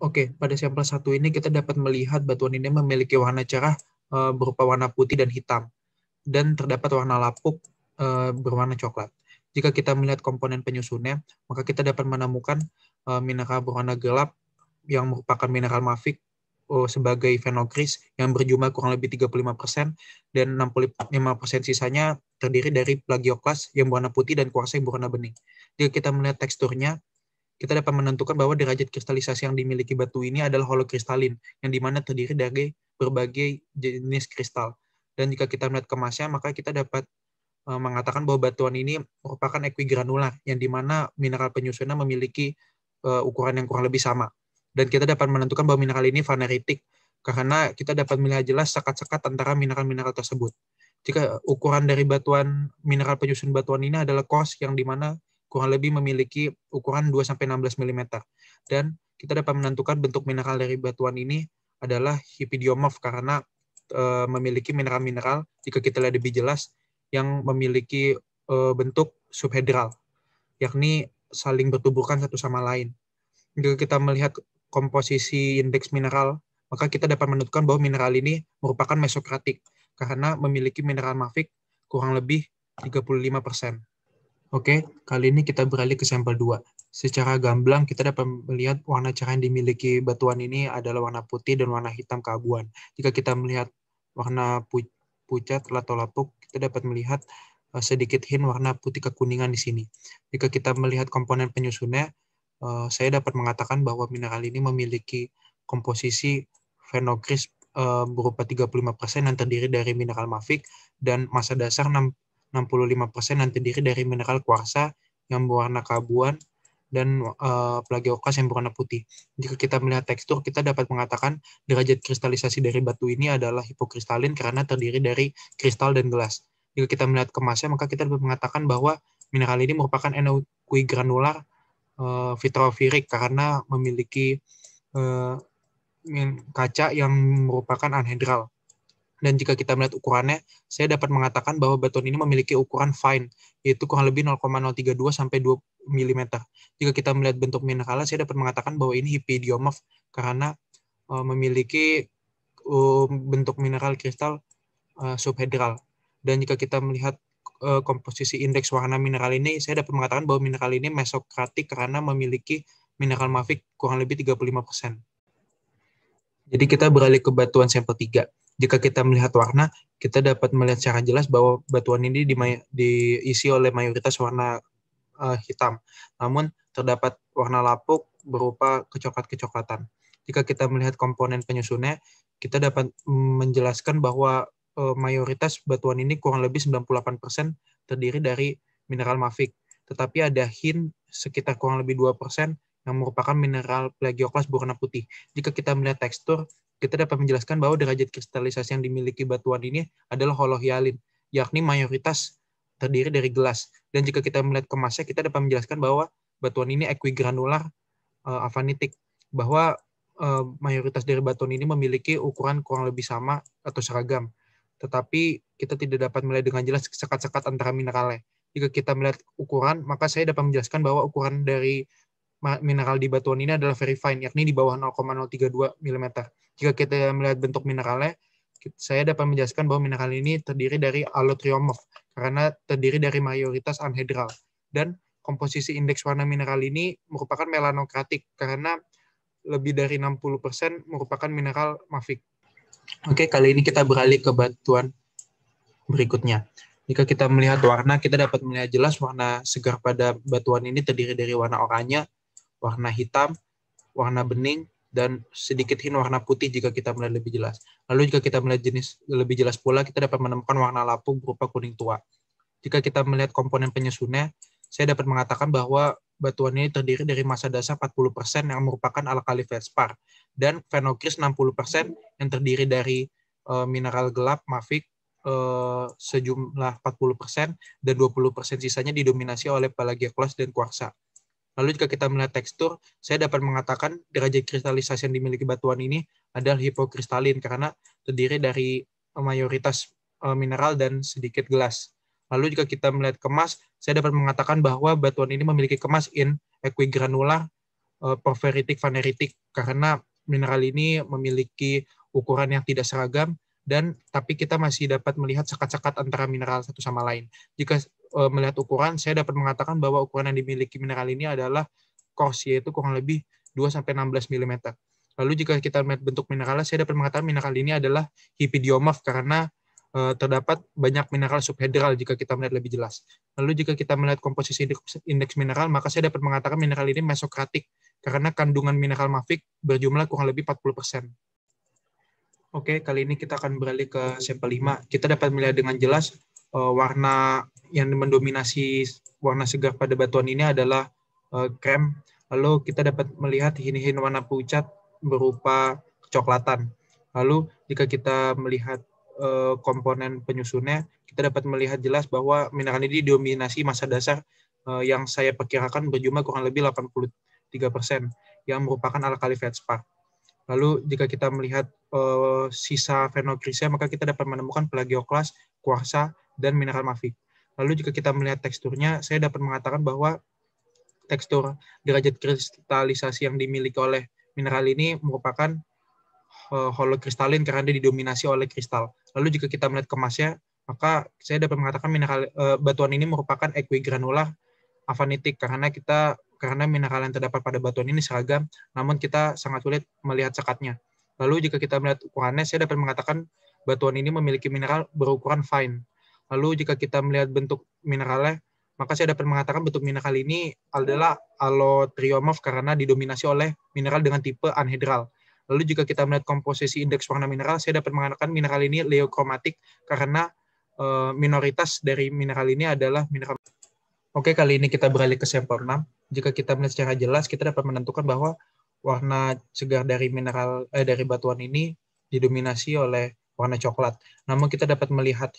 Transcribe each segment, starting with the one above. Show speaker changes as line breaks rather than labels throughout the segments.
Oke, pada sampel satu ini kita dapat melihat batuan ini memiliki warna cerah berupa warna putih dan hitam, dan terdapat warna lapuk berwarna coklat. Jika kita melihat komponen penyusunnya, maka kita dapat menemukan mineral berwarna gelap yang merupakan mineral mafik sebagai fenokris yang berjumlah kurang lebih 35%, dan 65% sisanya terdiri dari plagioklas yang berwarna putih dan kuarsa yang berwarna bening. Jika kita melihat teksturnya, kita dapat menentukan bahwa derajat kristalisasi yang dimiliki batu ini adalah holokristalin, yang dimana terdiri dari berbagai jenis kristal. Dan jika kita melihat kemasnya, maka kita dapat mengatakan bahwa batuan ini merupakan equigranular, yang dimana mineral penyusunnya memiliki ukuran yang kurang lebih sama. Dan kita dapat menentukan bahwa mineral ini vaneritik, karena kita dapat melihat jelas sekat-sekat antara mineral-mineral tersebut. Jika ukuran dari batuan mineral penyusun batuan ini adalah quartz, yang dimana kurang lebih memiliki ukuran 2-16 mm. Dan kita dapat menentukan bentuk mineral dari batuan ini adalah hipidiomorf, karena memiliki mineral-mineral, jika kita lihat lebih jelas, yang memiliki bentuk subhedral, yakni saling bertuburkan satu sama lain. Jika kita melihat komposisi indeks mineral, maka kita dapat menentukan bahwa mineral ini merupakan mesokratik, karena memiliki mineral mafik kurang lebih 35%. Oke, kali ini kita beralih ke sampel 2. Secara gamblang, kita dapat melihat warna cerah yang dimiliki batuan ini adalah warna putih dan warna hitam keabuan. Jika kita melihat warna pucat atau lapuk, kita dapat melihat sedikit hint warna putih kekuningan di sini. Jika kita melihat komponen penyusunnya, saya dapat mengatakan bahwa mineral ini memiliki komposisi fenokris berupa 35% yang terdiri dari mineral mafik, dan massa dasar 65% yang terdiri dari mineral kuarsa yang berwarna keabuan dan plagioklas yang berwarna putih. Jika kita melihat tekstur, kita dapat mengatakan derajat kristalisasi dari batu ini adalah hipokristalin karena terdiri dari kristal dan gelas. Jika kita melihat kemasnya, maka kita dapat mengatakan bahwa mineral ini merupakan enequigranular vitrofirik karena memiliki kaca yang merupakan anhedral. Dan jika kita melihat ukurannya, saya dapat mengatakan bahwa batuan ini memiliki ukuran fine, yaitu kurang lebih 0,032 sampai 2 mm. Jika kita melihat bentuk mineralnya, saya dapat mengatakan bahwa ini hipidiomorf karena memiliki bentuk mineral kristal subhedral. Dan jika kita melihat komposisi indeks warna mineral ini, saya dapat mengatakan bahwa mineral ini mesokratik karena memiliki mineral mafik kurang lebih 35%. Jadi kita beralih ke batuan sampel 3. Jika kita melihat warna, kita dapat melihat secara jelas bahwa batuan ini diisi oleh mayoritas warna hitam. Namun terdapat warna lapuk berupa kecoklat-kecoklatan. Jika kita melihat komponen penyusunnya, kita dapat menjelaskan bahwa mayoritas batuan ini kurang lebih 98% terdiri dari mineral mafik. Tetapi ada hint sekitar kurang lebih 2% yang merupakan mineral plagioklas berwarna putih. Jika kita melihat tekstur, kita dapat menjelaskan bahwa derajat kristalisasi yang dimiliki batuan ini adalah holohyalin, yakni mayoritas terdiri dari gelas. Dan jika kita melihat kemasnya, kita dapat menjelaskan bahwa batuan ini equigranular avanitik, bahwa mayoritas dari batuan ini memiliki ukuran kurang lebih sama atau seragam. Tetapi kita tidak dapat melihat dengan jelas sekat-sekat antara mineralnya. Jika kita melihat ukuran, maka saya dapat menjelaskan bahwa ukuran dari mineral di batuan ini adalah very fine, yakni di bawah 0,032 mm. Jika kita melihat bentuk mineralnya, saya dapat menjelaskan bahwa mineral ini terdiri dari allotriomorf, karena terdiri dari mayoritas anhedral. Dan komposisi indeks warna mineral ini merupakan melanokratik, karena lebih dari 60% merupakan mineral mafik. Oke, kali ini kita beralih ke batuan berikutnya. Jika kita melihat warna, kita dapat melihat jelas warna segar pada batuan ini terdiri dari warna oranye, warna hitam, warna bening, dan sedikit hint warna putih jika kita melihat lebih jelas. Lalu jika kita melihat jenis lebih jelas pula, kita dapat menemukan warna lapuk berupa kuning tua. Jika kita melihat komponen penyusunnya, saya dapat mengatakan bahwa batuan ini terdiri dari massa dasar 40% yang merupakan alkali feldspar, dan fenokris 60% yang terdiri dari mineral gelap, mafik, sejumlah 40%, dan 20% sisanya didominasi oleh plagioklas dan kuarsa. Lalu jika kita melihat tekstur, saya dapat mengatakan derajat kristalisasi yang dimiliki batuan ini adalah hipokristalin karena terdiri dari mayoritas mineral dan sedikit gelas. Lalu jika kita melihat kemas, saya dapat mengatakan bahwa batuan ini memiliki kemas in equigranular porfiritik, vaneritik, karena mineral ini memiliki ukuran yang tidak seragam, tapi kita masih dapat melihat sekat-sekat antara mineral satu sama lain. Jika melihat ukuran, saya dapat mengatakan bahwa ukuran yang dimiliki mineral ini adalah coarse, yaitu kurang lebih 2-16 mm. Lalu jika kita melihat bentuk mineralnya, saya dapat mengatakan mineral ini adalah hipidiomorf karena terdapat banyak mineral subhedral jika kita melihat lebih jelas. Lalu jika kita melihat komposisi indeks mineral, maka saya dapat mengatakan mineral ini mesokratik karena kandungan mineral mafik berjumlah kurang lebih 40%. Oke, kali ini kita akan beralih ke sampel 5. Kita dapat melihat dengan jelas warna yang mendominasi warna segar pada batuan ini adalah krem. Lalu kita dapat melihat hin-hin warna pucat berupa kecoklatan. Lalu jika kita melihat komponen penyusunnya, kita dapat melihat jelas bahwa mineral ini didominasi massa dasar yang saya perkirakan berjumlah kurang lebih 83%, yang merupakan alkali feldspar. Lalu jika kita melihat sisa fenokrisnya, maka kita dapat menemukan plagioklas, kuarsa, dan mineral mafik. Lalu jika kita melihat teksturnya, saya dapat mengatakan bahwa tekstur derajat kristalisasi yang dimiliki oleh mineral ini merupakan holokristalin karena dia didominasi oleh kristal. Lalu jika kita melihat kemasnya, maka saya dapat mengatakan batuan ini merupakan equigranular avanitik karena mineral yang terdapat pada batuan ini seragam, namun kita sangat sulit melihat sekatnya. Lalu jika kita melihat ukurannya, saya dapat mengatakan batuan ini memiliki mineral berukuran fine. Lalu jika kita melihat bentuk mineralnya, maka saya dapat mengatakan bentuk mineral ini adalah allotriomorf karena didominasi oleh mineral dengan tipe anhedral. Lalu jika kita melihat komposisi indeks warna mineral, saya dapat mengatakan mineral ini leokromatik karena minoritas dari mineral ini adalah mineral. Oke, kali ini kita beralih ke sampel 6. Jika kita melihat secara jelas, kita dapat menentukan bahwa warna segar dari dari batuan ini didominasi oleh warna coklat. Namun kita dapat melihat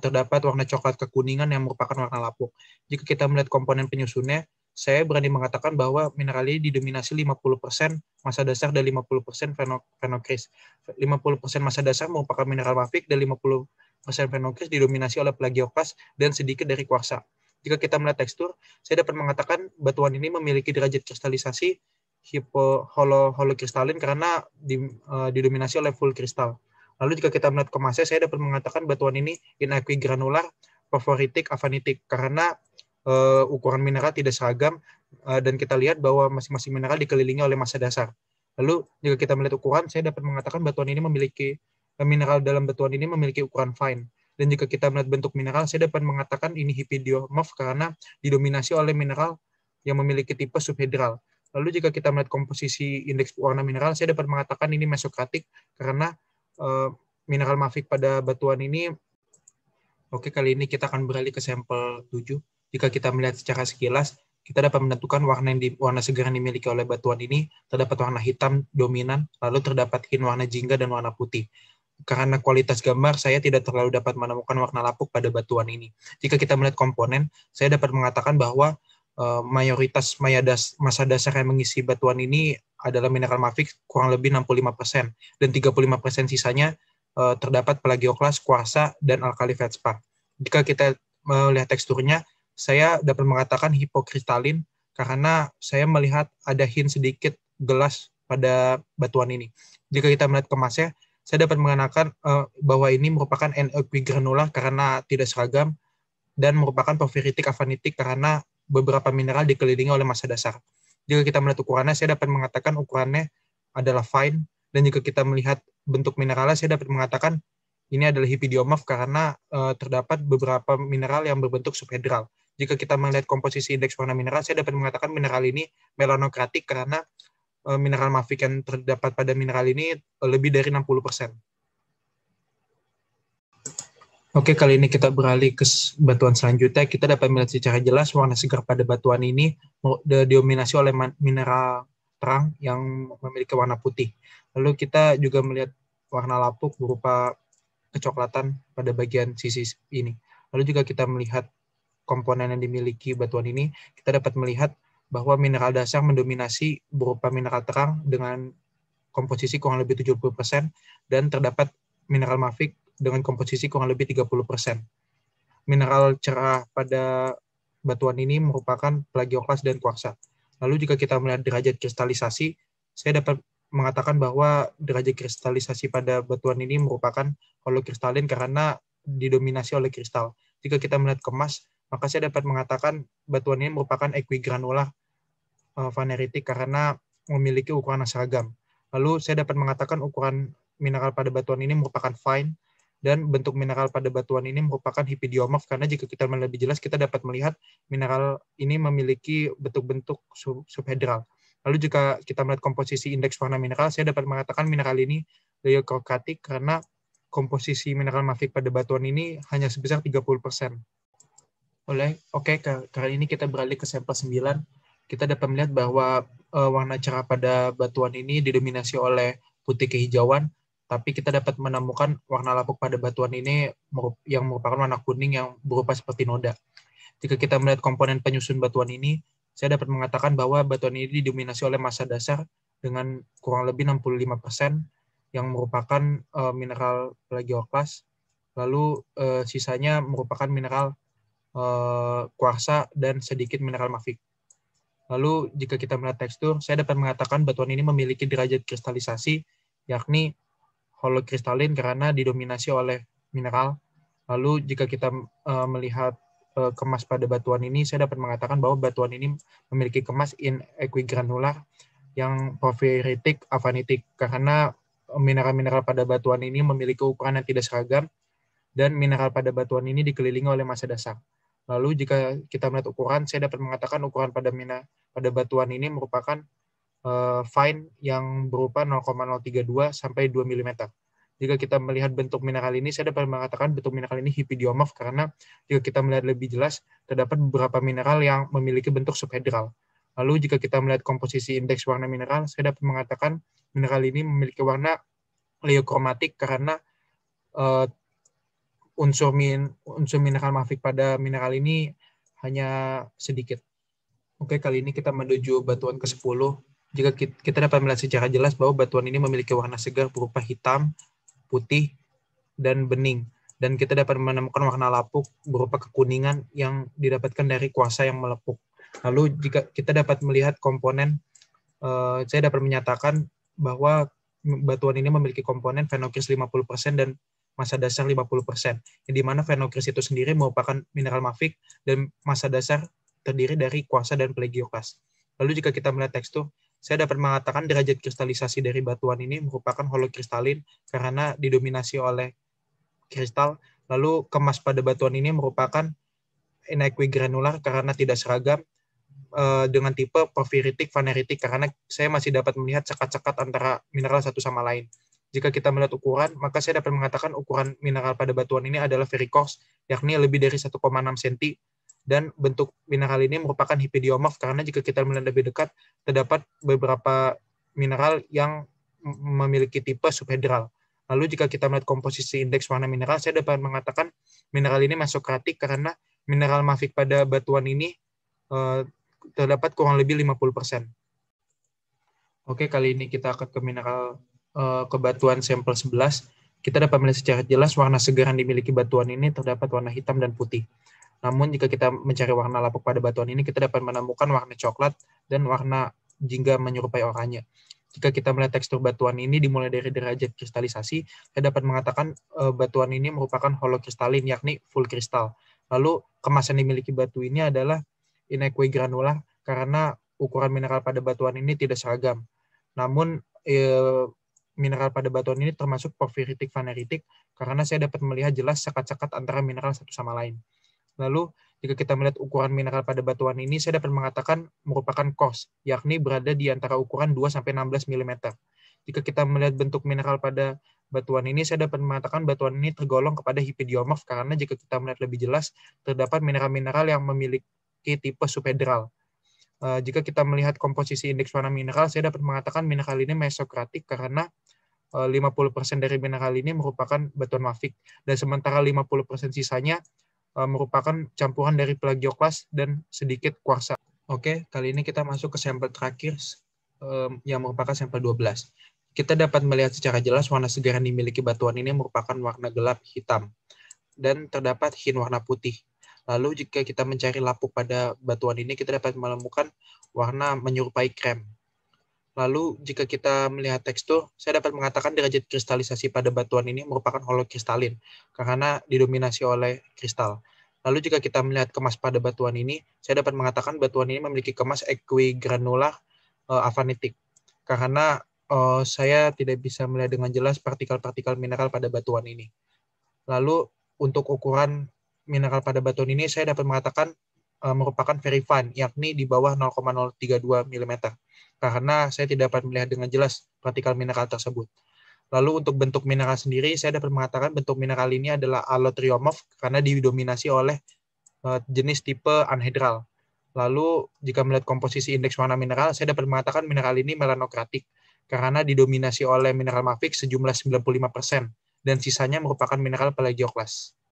terdapat warna coklat kekuningan yang merupakan warna lapuk. Jika kita melihat komponen penyusunnya, saya berani mengatakan bahwa mineral ini didominasi 50% massa dasar dan 50% fenokris. 50% massa dasar merupakan mineral mafik dan 50% fenokris didominasi oleh plagioklas dan sedikit dari kuarsa. Jika kita melihat tekstur, saya dapat mengatakan batuan ini memiliki derajat kristalisasi holokristalin karena didominasi oleh full kristal. Lalu jika kita melihat kemasnya, saya dapat mengatakan batuan ini equigranular, porfiritik, avanitik karena ukuran mineral tidak seragam dan kita lihat bahwa masing-masing mineral dikelilingi oleh massa dasar. Lalu jika kita melihat ukuran, saya dapat mengatakan batuan ini memiliki mineral dalam batuan ini memiliki ukuran fine. Dan jika kita melihat bentuk mineral, saya dapat mengatakan ini hipidiomorf karena didominasi oleh mineral yang memiliki tipe subhedral. Lalu jika kita melihat komposisi indeks warna mineral, saya dapat mengatakan ini mesokratik karena mineral mafik pada batuan ini. Oke, kali ini kita akan beralih ke sampel 7. Jika kita melihat secara sekilas, kita dapat menentukan warna segar yang dimiliki oleh batuan ini, terdapat warna hitam dominan, lalu terdapat hin warna jingga dan warna putih. Karena kualitas gambar, saya tidak terlalu dapat menemukan warna lapuk pada batuan ini. Jika kita melihat komponen, saya dapat mengatakan bahwa mayoritas massa dasar yang mengisi batuan ini adalah mineral mafik kurang lebih 65%, dan 35% sisanya terdapat plagioklas, kuarsa, dan alkali feldspar. Jika kita melihat teksturnya, saya dapat mengatakan hipokristalin karena saya melihat ada hint sedikit gelas pada batuan ini. Jika kita melihat kemasnya, saya dapat mengatakan bahwa ini merupakan equigranular karena tidak seragam dan merupakan porfiritik avanitik karena beberapa mineral dikelilingi oleh massa dasar. Jika kita melihat ukurannya, saya dapat mengatakan ukurannya adalah fine, dan jika kita melihat bentuk mineralnya, saya dapat mengatakan ini adalah hipidiomorf karena terdapat beberapa mineral yang berbentuk subhedral. Jika kita melihat komposisi indeks warna mineral, saya dapat mengatakan mineral ini melanokratik karena mineral mafik yang terdapat pada mineral ini lebih dari 60%. Oke, kali ini kita beralih ke batuan selanjutnya. Kita dapat melihat secara jelas warna segar pada batuan ini didominasi oleh mineral terang yang memiliki warna putih. Lalu kita juga melihat warna lapuk berupa kecoklatan pada bagian sisi ini. Lalu juga kita melihat komponen yang dimiliki batuan ini, kita dapat melihat bahwa mineral dasar mendominasi berupa mineral terang dengan komposisi kurang lebih 70%, dan terdapat mineral mafik dengan komposisi kurang lebih 30%. Mineral cerah pada batuan ini merupakan plagioklas dan kuarsa. Lalu jika kita melihat derajat kristalisasi, saya dapat mengatakan bahwa derajat kristalisasi pada batuan ini merupakan holokristalin karena didominasi oleh kristal. Jika kita melihat kemas, maka saya dapat mengatakan batuan ini merupakan equigranular vaneritik karena memiliki ukuran yang seragam. Lalu saya dapat mengatakan ukuran mineral pada batuan ini merupakan fine, dan bentuk mineral pada batuan ini merupakan hipidiomorf karena jika kita melihat lebih jelas kita dapat melihat mineral ini memiliki bentuk-bentuk subhedral. Lalu jika kita melihat komposisi indeks warna mineral, saya dapat mengatakan mineral ini leiocrokatik karena komposisi mineral mafik pada batuan ini hanya sebesar 30%. Kali ini kita beralih ke sampel 9. Kita dapat melihat bahwa warna cerah pada batuan ini didominasi oleh putih kehijauan, tapi kita dapat menemukan warna lapuk pada batuan ini yang merupakan warna kuning yang berupa seperti noda. Jika kita melihat komponen penyusun batuan ini, saya dapat mengatakan bahwa batuan ini didominasi oleh massa dasar dengan kurang lebih 65% yang merupakan mineral plagioklas, lalu sisanya merupakan mineral kuarsa dan sedikit mineral mafik. Lalu jika kita melihat tekstur, saya dapat mengatakan batuan ini memiliki derajat kristalisasi, yakni holokristalin karena didominasi oleh mineral. Lalu jika kita melihat kemas pada batuan ini, saya dapat mengatakan bahwa batuan ini memiliki kemas in equigranular yang porphyritic avanitic karena mineral-mineral pada batuan ini memiliki ukuran yang tidak seragam dan mineral pada batuan ini dikelilingi oleh massa dasar. Lalu jika kita melihat ukuran, saya dapat mengatakan ukuran pada batuan ini merupakan fine yang berupa 0,032 sampai 2 mm. Jika kita melihat bentuk mineral ini, saya dapat mengatakan bentuk mineral ini hipidiomorf karena jika kita melihat lebih jelas, terdapat beberapa mineral yang memiliki bentuk subhedral. Lalu jika kita melihat komposisi indeks warna mineral, saya dapat mengatakan mineral ini memiliki warna leiokromatik karena unsur mineral mafik pada mineral ini hanya sedikit. Kali ini kita menuju batuan ke-10. Jika kita dapat melihat secara jelas bahwa batuan ini memiliki warna segar berupa hitam, putih, dan bening. Dan kita dapat menemukan warna lapuk berupa kekuningan yang didapatkan dari kuarsa yang melepuk. Lalu jika kita dapat melihat komponen, saya dapat menyatakan bahwa batuan ini memiliki komponen phenocryst 50% dan massa dasar 50%. Di mana phenocryst itu sendiri merupakan mineral mafik dan massa dasar terdiri dari kuarsa dan plagioklas. Lalu jika kita melihat tekstur, saya dapat mengatakan derajat kristalisasi dari batuan ini merupakan holokristalin karena didominasi oleh kristal. Lalu kemas pada batuan ini merupakan inequigranular karena tidak seragam dengan tipe porphyritic vaneritic karena saya masih dapat melihat sekat-sekat antara mineral satu sama lain. Jika kita melihat ukuran, maka saya dapat mengatakan ukuran mineral pada batuan ini adalah very coarse, yakni lebih dari 1,6 cm. Dan bentuk mineral ini merupakan hipidiomorf karena jika kita melihat lebih dekat, terdapat beberapa mineral yang memiliki tipe subhedral. Lalu jika kita melihat komposisi indeks warna mineral, saya dapat mengatakan mineral ini mesokratik karena mineral mafik pada batuan ini terdapat kurang lebih 50%. Kali ini kita akan ke mineral ke batuan sampel 11. Kita dapat melihat secara jelas warna segar yang dimiliki batuan ini terdapat warna hitam dan putih. Namun jika kita mencari warna lapuk pada batuan ini, kita dapat menemukan warna coklat dan warna jingga menyerupai oranye. Jika kita melihat tekstur batuan ini dimulai dari derajat kristalisasi, saya dapat mengatakan batuan ini merupakan holokristalin, yakni full kristal. Lalu kemasan dimiliki batu ini adalah inequigranular karena ukuran mineral pada batuan ini tidak seragam. Namun mineral pada batuan ini termasuk porphyritic vaneritic karena saya dapat melihat jelas sekat-sekat antara mineral satu sama lain. Lalu, jika kita melihat ukuran mineral pada batuan ini, saya dapat mengatakan merupakan coarse, yakni berada di antara ukuran 2-16 mm. Jika kita melihat bentuk mineral pada batuan ini, saya dapat mengatakan batuan ini tergolong kepada hipidiomorf karena jika kita melihat lebih jelas, terdapat mineral-mineral yang memiliki tipe subhedral. Jika kita melihat komposisi indeks warna mineral, saya dapat mengatakan mineral ini mesokratik karena 50% dari mineral ini merupakan batuan mafik, dan sementara 50% sisanya merupakan campuran dari plagioklas dan sedikit kuarsa. Kali ini kita masuk ke sampel terakhir yang merupakan sampel 12. Kita dapat melihat secara jelas warna segar yang dimiliki batuan ini merupakan warna gelap hitam dan terdapat hint warna putih. Lalu jika kita mencari lapuk pada batuan ini, kita dapat menemukan warna menyerupai krem. Lalu jika kita melihat tekstur, saya dapat mengatakan derajat kristalisasi pada batuan ini merupakan holokristalin karena didominasi oleh kristal. Lalu jika kita melihat kemas pada batuan ini, saya dapat mengatakan batuan ini memiliki kemas equigranular avanitik karena saya tidak bisa melihat dengan jelas partikel-partikel mineral pada batuan ini. Lalu untuk ukuran mineral pada batuan ini, saya dapat mengatakan merupakan very fine, yakni di bawah 0,032 mm, karena saya tidak dapat melihat dengan jelas partikel mineral tersebut. Lalu untuk bentuk mineral sendiri, saya dapat mengatakan bentuk mineral ini adalah allotriomorph karena didominasi oleh jenis tipe anhedral. Lalu jika melihat komposisi indeks warna mineral, saya dapat mengatakan mineral ini melanokratik karena didominasi oleh mineral mafic sejumlah 95%, dan sisanya merupakan mineral plagioclase.